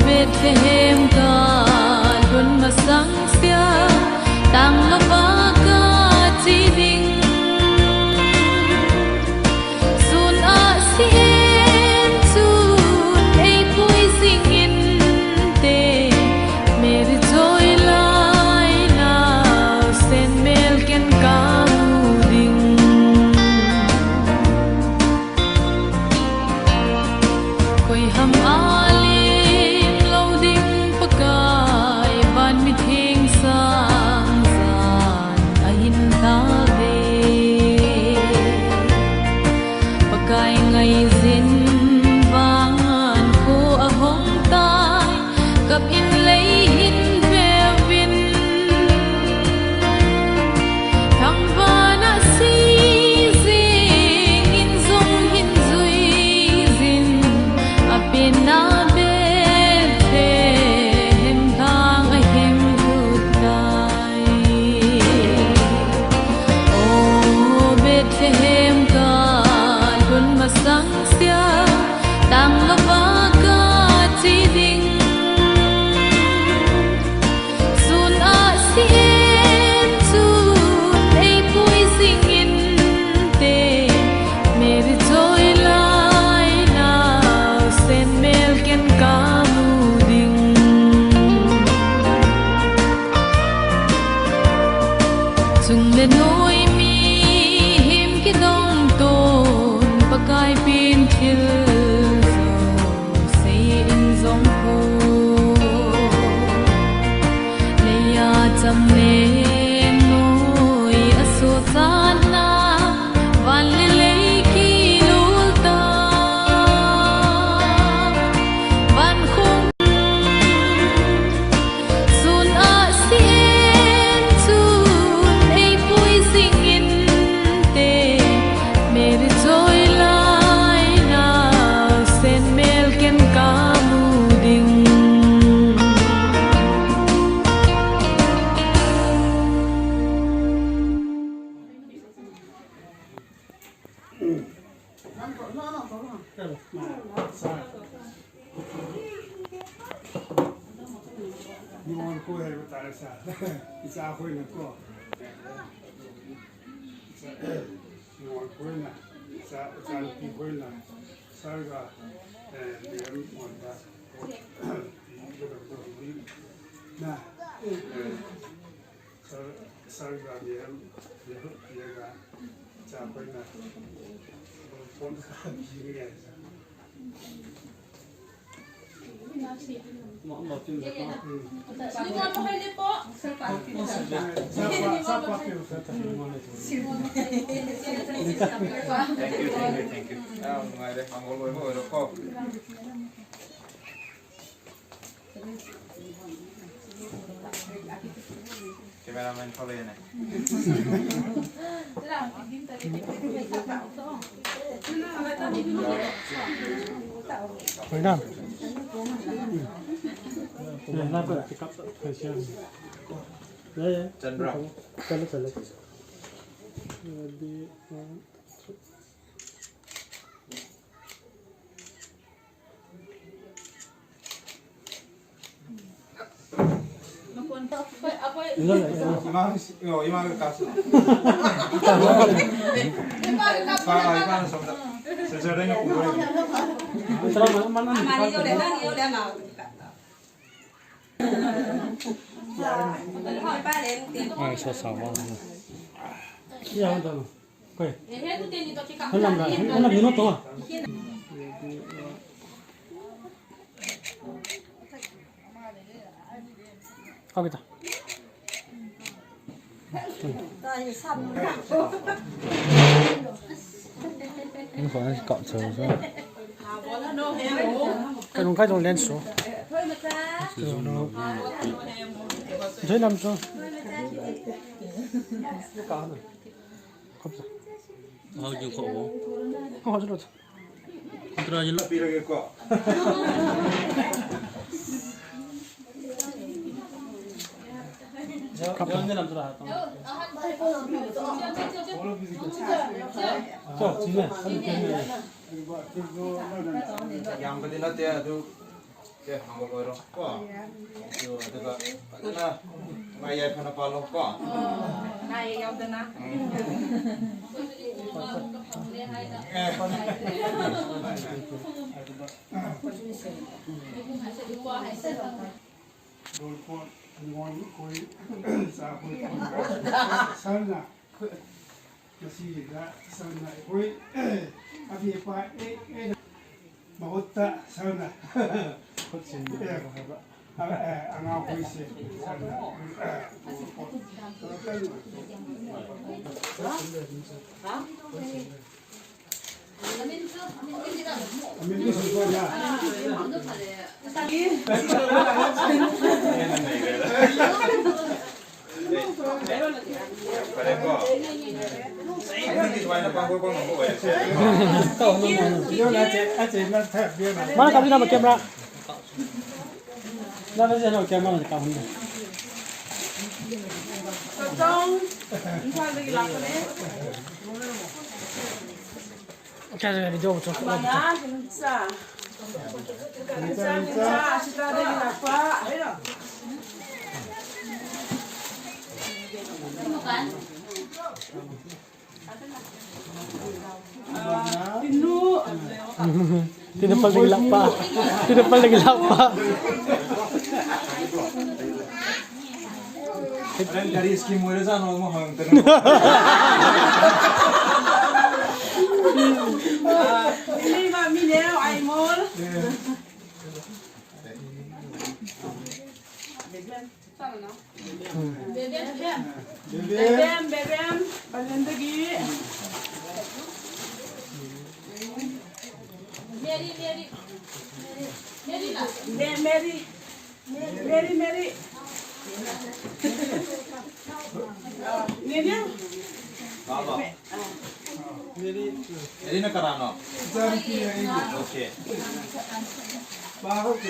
Bethlehem ka dun masang ngon ko hay ta sa isa ko na ko ngon ko na sa pi ko na sa ga ni mon da na sa ga ni ga cha ko na pon ka ji ni Lingon mo kayo po. Thank you. Ngoài đây không có lối mở đâu không? Cameraman follow này. Phải nào? Này, ra bật cái cặp thời gian. Đây, Chân rộng. Chân lên. Đi. Imaga kaso. Paano sa sasarang yung kulay. Salamat man. Ay, sasawa. Iya, betul. Oke. Enam minuto. Kau kita. Ini kok nasi kok terus. Cái đúng cái dùng lên số. Thế làm sao? Không sao. How you go? Không sao đâu. Contra je Tapi lagi kok. Jangan làm sao Cho, chính này. Yang penting nanti ada ke hamba orang kok. Itu ada na maya kana palo kok. Này yêu tên á. Golpon ngon ko sa ko sana masih ga sana ko abi pa mahota sana Kotsin. ang ako isi sana amin ko sa na Mana kami nama kamera? Nama saya nama kamera macam kamu. Cara video betul. Tengnoupal lagi lapar. Tengnoupal lagi lapar. Dari skim mo sa no mo hang Ini mah mineo ai mol. Bebem, balen lagi. Mary. Ini Baba. Jadi nak kerana. Okey. bago ko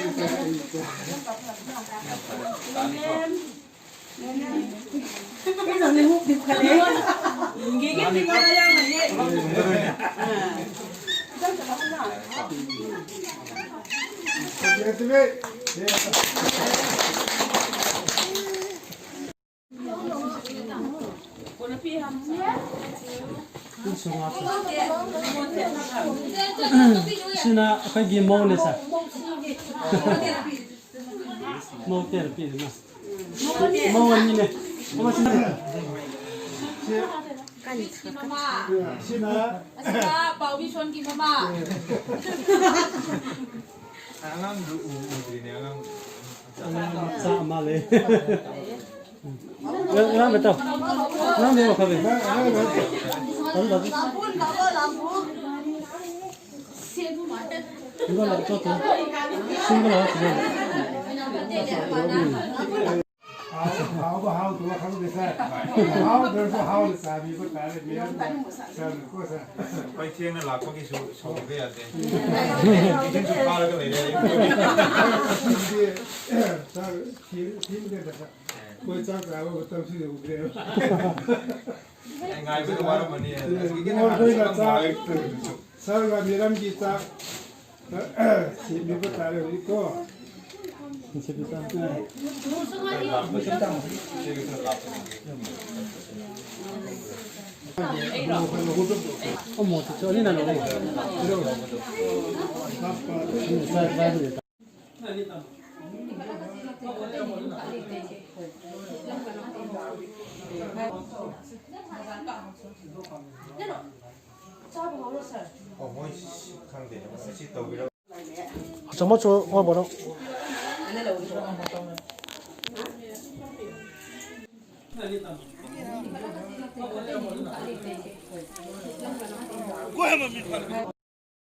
Ini nih huk di kali. Gigit di mana yang mana? Yes, Sina akwai gi mo ne sa mo te pi na mo ni ne mo sina sina bảo vi xuân kim mama Angang udri ni angang sa ma le ra betul na me khabe 이거 나 저 싱글 하지 hao ba hao tua không được sao hao đơn có hao là sao vì có tại là miếng sao có sao ไปเที่ยงนั่นหลักก็กี่สูบเบียร์เด้กินสุดท้ายแล้วก็เลยเนี่ย sao thiếu cái đó tôi chắc là tôi tâm sự được cái ง่ายไปตัวเรามันนี่กิน đó อาหาร tôi ที่ là ต้อง sao มา sao là miếng gì sao chỉ miếng có tại là có 재밌다 어머 저 어린아 노래 정말 좋아 뭐라 Guarda, meu amigo.